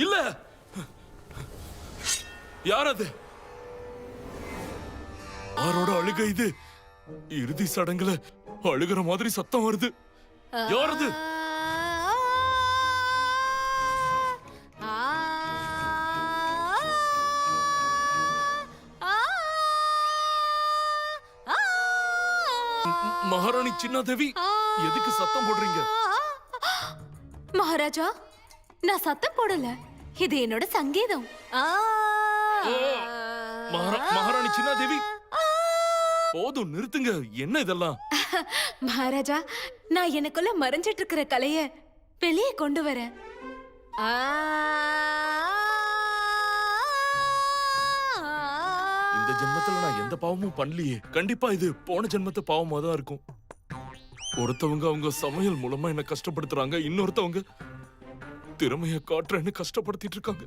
இல்ல. யார் அது? யாரோட அழுகை இது? இறுதி சடங்குல அழுகிற மாதிரி சத்தம் வருது. யார் அது? மகாராணி சின்னாதேவி, எதுக்கு சத்தம் போடுறீங்க? மகாராஜா, நான் சத்தம் போடல. இது என்னோட சங்கீதம். மகாராணி சின்னாதேவி, போதும் நிறுத்துங்க. என்ன இதெல்லாம்? மகாராஜா, நான் எனக்குள்ள மறைஞ்சிட்டு இருக்கிற கலைய வெளியே கொண்டு வரேன். இந்த ஜென்மத்துல நான் எந்த பாவமும் பண்ணலையே. கண்டிப்பா இது போன ஜென்மத்து பாவமா தான் இருக்கும். ஒருத்தவங்க அவங்க சமையல் மூலமா என்ன கஷ்டப்படுத்துறாங்க, இன்னொருத்தவங்க திறமைய காட்டுறேன்னு கஷ்டப்படுத்திட்டு இருக்காங்க.